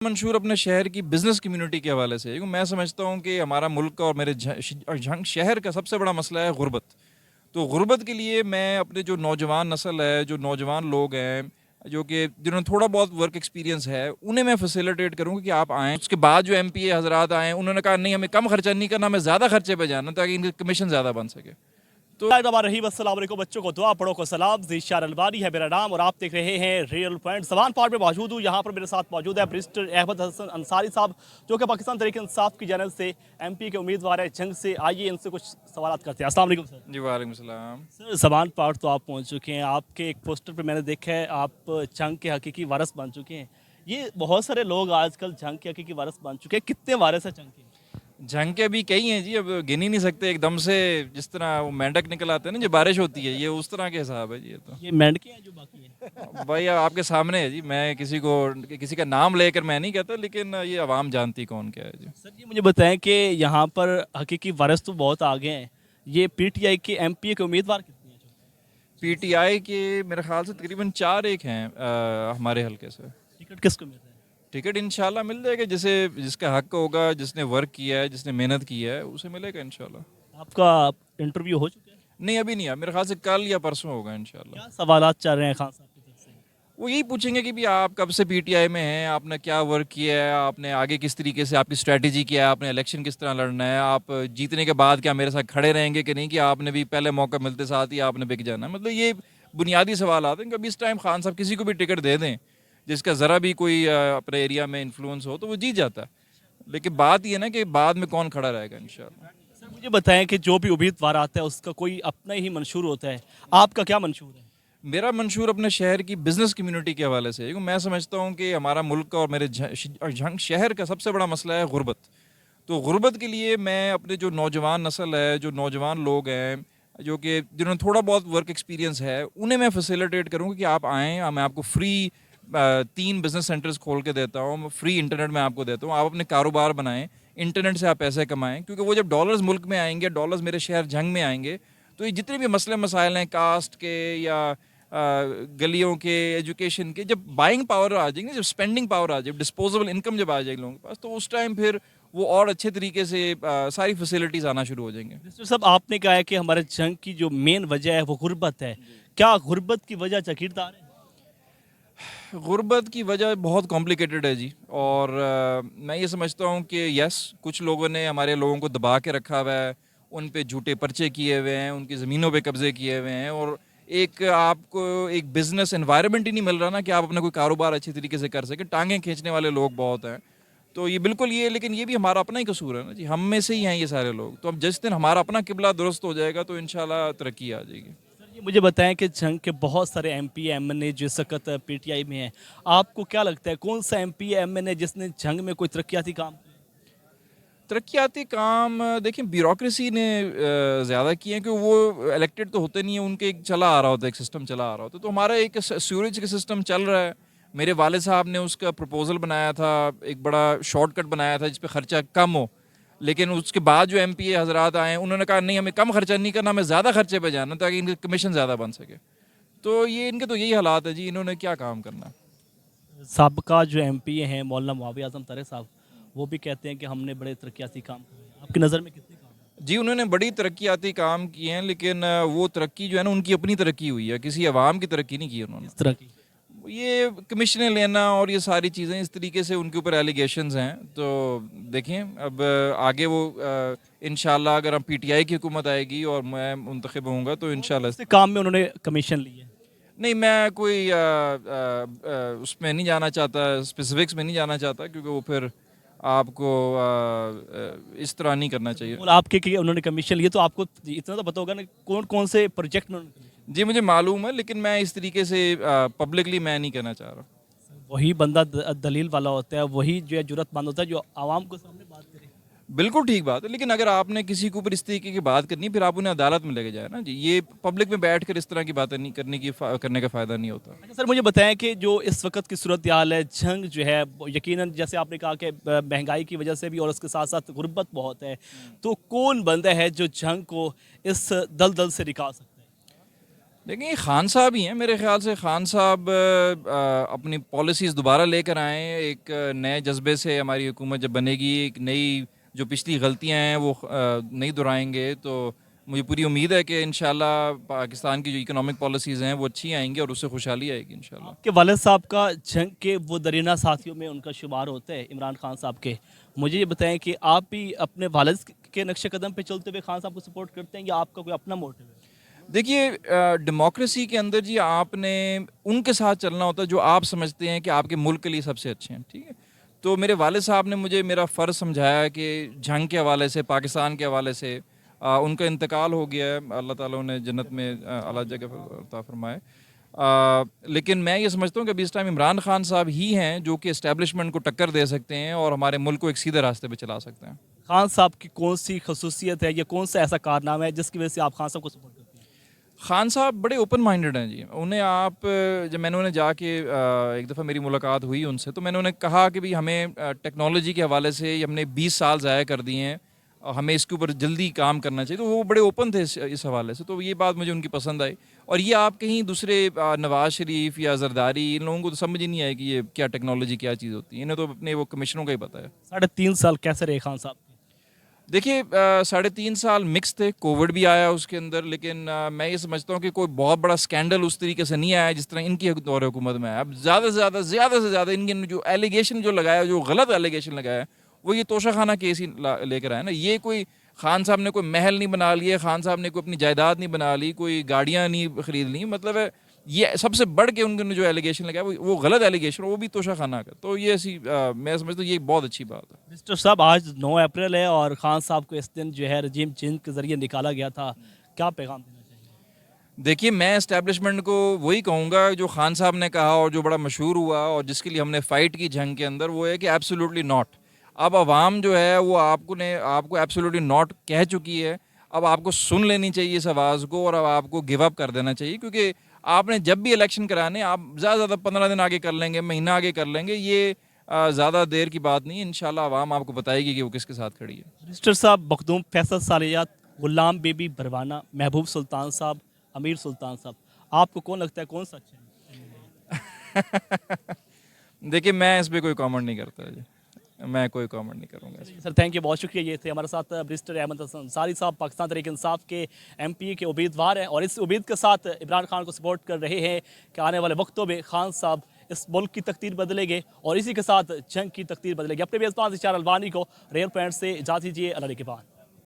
मंशूर अपने शहर की बिज़नेस कम्युनिटी के हवाले से, क्योंकि मैं समझता हूँ कि हमारा मुल्क और मेरे झंग शहर का सबसे बड़ा मसला है गुर्बत। तो गुर्बत के लिए मैं अपने जो नौजवान नस्ल है, जो नौजवान लोग हैं, जो कि जिन्होंने थोड़ा बहुत वर्क एक्सपीरियंस है, उन्हें मैं फैसिलिटेट करूँगा कि आप आएँ। उसके बाद जो एमपीए हज़रात आए, उन्होंने कहा नहीं, हमें कम खर्चा नहीं करना, हमें ज़्यादा खर्चे पे जाना ताकि इनके कमीशन ज़्यादा बन सके। तो रही अस्सलाम वालेकुम बच्चों को दुआ पढ़ो को सलाम। ज़ीशान अलबानी है मेरा नाम और आप देख रहे हैं रियल पॉइंट। ज़बान पार्ट में मौजूद हूँ। यहाँ पर मेरे साथ मौजूद है बैरिस्टर अहमद हसन अंसारी साहब, जो कि पाकिस्तान तहरीक इंसाफ की जानिब से एमपी के उम्मीदवार है जंग से। आइए इनसे कुछ सवाल करते हैं। अस्सलाम वालेकुम सर। जी वालेकुम सलाम। सर, ज़बान पार्ट तो आप पहुँच चुके हैं। आपके एक पोस्टर पर मैंने देखा है आप जंग के हकीकी वारिस बन चुके हैं। ये बहुत सारे लोग आजकल जंग के हकीकी वारिस बन चुके हैं। कितने वारिस है जंग के? झंग के भी कई हैं जी, अब गिन ही नहीं सकते एकदम से। जिस तरह वो मेंढक निकल आते हैं ना, जो बारिश होती है, ये उस तरह के हिसाब है जी। ये तो ये मेंढके हैं जो बाकी हैं? भाई अब आपके सामने है जी। मैं किसी का नाम लेकर मैं नहीं कहता, लेकिन ये आवाम जानती कौन क्या है जी। सर, ये मुझे बताएं कि यहाँ पर हकीकी वारिस तो बहुत आगे हैं। ये पीटीआई के एमपीए के उम्मीदवार कितने हैं? पीटीआई के मेरे ख्याल से तकरीबन 4 एक हैं हमारे हल्के से। टिकट किसको मिल रहा है? टिकट इंशाल्लाह मिल जाएगा, जिसे जिसका हक होगा, जिसने वर्क किया है, जिसने मेहनत की है, उसे मिलेगा इंशाल्लाह। आपका इंटरव्यू हो चुका है? नहीं, अभी नहीं है, मेरे ख्याल से कल या परसों होगा इंशाल्लाह। क्या सवालात चल रहे हैं खान साहब की तरफ से? वो यही पूछेंगे कि भी आप कब से पीटीआई में हैं, आपने क्या वर्क किया है, आपने आगे किस तरीके से आपकी स्ट्रैटेजी क्या है, आपने इलेक्शन किस तरह लड़ना है, आप जीतने के बाद क्या मेरे साथ खड़े रहेंगे कि नहीं, कि आपने भी पहले मौका मिलते साथ ही आपने बिक जाना है। मतलब ये बुनियादी सवाल आते हैं। कभी इस टाइम खान साहब किसी को भी टिकट दे दें जिसका ज़रा भी कोई अपने एरिया में इन्फ्लुएंस हो, तो वो जीत जाता है। लेकिन बात ये ना कि बाद में कौन खड़ा रहेगा इंशाल्लाह। सर, मुझे बताएं कि जो भी उम्मीदवार आता है उसका कोई अपना ही मंशूर होता है। आपका क्या मंशूर है? मेरा मंशूर अपने शहर की बिज़नेस कम्युनिटी के हवाले से, क्योंकि मैं समझता हूँ कि हमारा मुल्क और मेरे झंग शहर का सबसे बड़ा मसला है गुर्बत। तो गुर्बत के लिए मैं अपने जो नौजवान नस्ल है, जो नौजवान लोग हैं, जो कि जिन्होंने थोड़ा बहुत वर्क एक्सपीरियंस है, उन्हें मैं फैसिलिटेट करूँगा कि आप आएँ। मैं आपको फ्री 3 बिज़नेस सेंटर्स खोल के देता हूँ, फ्री इंटरनेट मैं आपको देता हूँ। आप अपने कारोबार बनाएं, इंटरनेट से आप पैसे कमाएं, क्योंकि वो जब डॉलर्स मुल्क में आएंगे, डॉलर्स मेरे शहर झंग में आएंगे, तो ये जितने भी मसले मसाइल हैं कास्ट के या गलियों के, एजुकेशन के, जब बाइंग पावर आ जाएगी, जब स्पेंडिंग पावर आ जाए, डिस्पोजेबल इनकम जब आ जाएगी लोगों के पास, तो उस टाइम फिर वो और अच्छे तरीके से सारी फैसिलिटीज़ आना शुरू हो जाएंगे। मिस्टर साहब, आपने कहा है कि हमारे जंग की जो मेन वजह है वो गुर्बत है। क्या गुर्बत की वजह जागीरदार है? गुर्बत की वजह बहुत कॉम्प्लिकेटेड है जी। और मैं ये समझता हूँ कि यस, कुछ लोगों ने हमारे लोगों को दबा के रखा हुआ है, उन पे झूठे पर्चे किए हुए हैं, उनकी ज़मीनों पे कब्जे किए हुए हैं, और एक आपको एक बिज़नेस एनवायरनमेंट ही नहीं मिल रहा ना कि आप अपना कोई कारोबार अच्छी तरीके से कर सकें। टांगें खींचने वाले लोग बहुत हैं। तो ये बिल्कुल ये, लेकिन ये भी हमारा अपना ही कसूर है ना जी, हम में से ही हैं ये सारे लोग। तो अब जिस दिन हमारा अपना किबला दुरुस्त हो जाएगा तो इंशाल्लाह तरक्की आ जाएगी। सर, ये मुझे बताएं कि जंग के बहुत सारे एमपी एमएनए जो इस वक्त पीटीआई में हैं, आपको क्या लगता है कौन सा एमपी एमएनए जिसने जंग में कोई तरक्याती काम किया? तरक्याती काम देखिए, ब्यूरोक्रेसी ने ज़्यादा किए हैं, कि वो इलेक्टेड तो होते नहीं है, उनके एक चला आ रहा होता है, एक सिस्टम चला आ रहा होता है। तो हमारा एक सीवरेज का सिस्टम चल रहा है। मेरे वाले साहब ने उसका प्रपोजल बनाया था, एक बड़ा शॉर्टकट बनाया था जिस पे खर्चा कम हो, लेकिन उसके बाद जो एमपीए हजरात आए, उन्होंने कहा नहीं, हमें कम खर्चा नहीं करना, हमें ज़्यादा खर्चे पे जाना ताकि इनके कमीशन ज़्यादा बन सके। तो ये इनके तो यही हालात है जी, इन्होंने क्या काम करना है। साबका जो एमपी हैं मौलाना मुआविया आजम तारे साहब, वो भी कहते हैं कि हमने बड़े तरक्याती काम किए हैं। आपकी नज़र में कितने काम हैं? जी, उन्होंने बड़ी तरक्याती काम किए हैं, लेकिन वो तरक्की जो है ना, उनकी अपनी तरक्की हुई है, किसी अवाम की तरक्की नहीं की उन्होंने। इस तरह की? ये कमीशनें लेना और ये सारी चीज़ें, इस तरीके से उनके ऊपर एलिगेशंस हैं। तो देखें अब आगे वो इंशाल्लाह अगर हम पीटीआई की हुकूमत आएगी और मैं मुंतखब होऊंगा तो इंशाल्लाह। से काम में उन्होंने कमीशन ली है? नहीं, मैं कोई उसमें नहीं जाना चाहता, स्पेसिफिक्स में नहीं जाना चाहता, क्योंकि वो फिर आपको इस तरह नहीं करना चाहिए। और आपके कि उन्होंने कमीशन लिए तो आपको इतना तो पता होगा ना कौन कौन से प्रोजेक्ट में उन्होंने commission जी, मुझे मालूम है, लेकिन मैं इस तरीके से पब्लिकली मैं नहीं कहना चाह रहा। लिया? वही बंदा दलील वाला होता है, वही जो है जुर्रतमंद होता है जो आवाम को सामने बात करे। बिल्कुल ठीक बात है, लेकिन अगर आपने किसी के ऊपर इस तरीके की बात करनी है, फिर आप उन्हें अदालत में लेके जाए ना जी। ये पब्लिक में बैठ कर इस तरह की बातें नहीं करने का फ़ायदा नहीं होता। अच्छा सर, मुझे बताएं कि जो इस वक्त की सूरत हाल है, जंग जो है यकीनन जैसे आपने कहा कि महंगाई की वजह से भी और उसके साथ साथ गुर्बत बहुत है, तो कौन बंदा है जो जंग को इस दलदल से निकाल सकता है? देखिए खान साहब ही हैं मेरे ख्याल से। खान साहब अपनी पॉलिसीज़ दोबारा लेकर आएँ, एक नए जज्बे से हमारी हुकूमत जब बनेगी, एक नई जो पिछली गलतियां हैं वो नहीं दोहराएंगे, तो मुझे पूरी उम्मीद है कि इंशाल्लाह पाकिस्तान की जो इकोनॉमिक पॉलिसीज़ हैं वो अच्छी आएंगी और उससे खुशहाली आएगी इंशाल्लाह। आपके वालिद साहब का जंग के वो दरीना साथियों में उनका शुमार होता है, इमरान खान साहब के। मुझे ये बताएं कि आप भी अपने वालिद के नक्शे कदम पे चलते हुए खान साहब को सपोर्ट करते हैं या आपका कोई अपना मोटिव है? देखिए डेमोक्रेसी के अंदर जी आपने उनके साथ चलना होता है जो आप समझते हैं कि आपके मुल्क के लिए सबसे अच्छे हैं, ठीक है। तो मेरे वालिद साहब ने मुझे मेरा फ़र्ज़ समझाया कि जंग के हवाले से, पाकिस्तान के हवाले से, उनका इंतकाल हो गया है, अल्लाह ताला उन्हें जन्नत में आला जगह अता फरमाए। लेकिन मैं ये समझता हूँ कि अभी इस टाइम इमरान खान साहब ही हैं जो कि इस्टेब्लिशमेंट को टक्कर दे सकते हैं और हमारे मुल्क को एक सीधे रास्ते पे चला सकते हैं। खान साहब की कौन सी खसूसियत है या कौन सा ऐसा कारनामा है जिसकी वजह से आप खान साहब को सपोर्ट करते हैं? खान साहब बड़े ओपन माइंडेड हैं जी। उन्हें आप जब मैंने उन्हें जाके एक दफ़ा मेरी मुलाकात हुई उनसे, तो मैंने उन्हें कहा कि भाई हमें टेक्नोलॉजी के हवाले से हमने 20 साल ज़ाया कर दिए हैं और हमें इसके ऊपर जल्दी काम करना चाहिए। तो वो बड़े ओपन थे इस हवाले से, तो ये बात मुझे उनकी पसंद आई। और ये आप कहीं दूसरे नवाज शरीफ या जरदारी, इन लोगों को तो समझ ही नहीं आए कि ये क्या टेक्नोलॉजी क्या चीज़ होती है। इन्हें तो अपने वो कमिश्नरों का ही पता है। 3.5 साल कैसे रहे खान साहब? देखिए 3.5 साल मिक्स थे, कोविड भी आया उसके अंदर, लेकिन मैं ये समझता हूँ कि कोई बहुत बड़ा स्कैंडल उस तरीके से नहीं आया जिस तरह इनकी दौर हुकूमत में आया। अब ज़्यादा से ज़्यादा इनके जो एलिगेशन जो लगाया, जो गलत एलिगेशन लगाया, वो ये तोशाखाना केस ही लेकर आया ना। ये कोई खान साहब ने कोई महल नहीं बना लिए, खान साहब ने कोई अपनी जायदाद नहीं बना ली, कोई गाड़ियाँ नहीं खरीद ली। मतलब है ये सबसे बढ़ के उन्होंने जो एलिगेशन लगाया वो गलत एलिगेशन, वो भी तोशाखाना का। तो ये ऐसी मैं समझता हूँ ये बहुत अच्छी बात है। मिस्टर साहब, आज 9 अप्रैल है और खान साहब को इस दिन जो है रजीम चेंज के जरिए निकाला गया था, क्या पैगाम देना चाहिए? देखिए मैं इस्टेब्लिशमेंट को वही कहूँगा जो खान साहब ने कहा और जो बड़ा मशहूर हुआ और जिसके लिए हमने फ़ाइट की जंग के अंदर, वो है कि एब्सोल्युटली नॉट। अब आवाम जो है वो आपको एब्सोल्युटली नॉट कह चुकी है। अब आपको सुन लेनी चाहिए इस आवाज़ को और अब आपको गिव अप कर देना चाहिए, क्योंकि आपने जब भी इलेक्शन कराने आप ज़्यादा से ज़्यादा 15 दिन आगे कर लेंगे, महीना आगे कर लेंगे, ये ज़्यादा देर की बात नहीं है। इंशाल्लाह आवाम आपको बताएगी कि वो किसके साथ खड़ी है। मिस्टर साहब, मखदूम फैसल सालियात, गुलाम बेबी बरवाना, महबूब सुल्तान साहब, अमीर सुल्तान साहब, आपको कौन लगता है कौन सा अच्छा है? देखिए मैं इस पे कोई कमेंट नहीं करता जी, मैं कोई कमेंट नहीं करूँगा इस पे। सर थैंक यू, बहुत शुक्रिया। ये थे हमारे साथ बैरिस्टर अहमद हसन अंसारी साहब, पाकिस्तान तहरीक इंसाफ के एमपी के उम्मीदवार हैं और इस उम्मीद के साथ इमरान खान को सपोर्ट कर रहे हैं कि आने वाले वक्तों में खान साहब इस मुल्क की तकदीर बदलेंगे और इसी के साथ जंग की तकदीर बदलेगी। अपने मेज़बान इशार अलवानी को रेल पॉइंट से इजाज़त दीजिए। अल्लाह के बाद।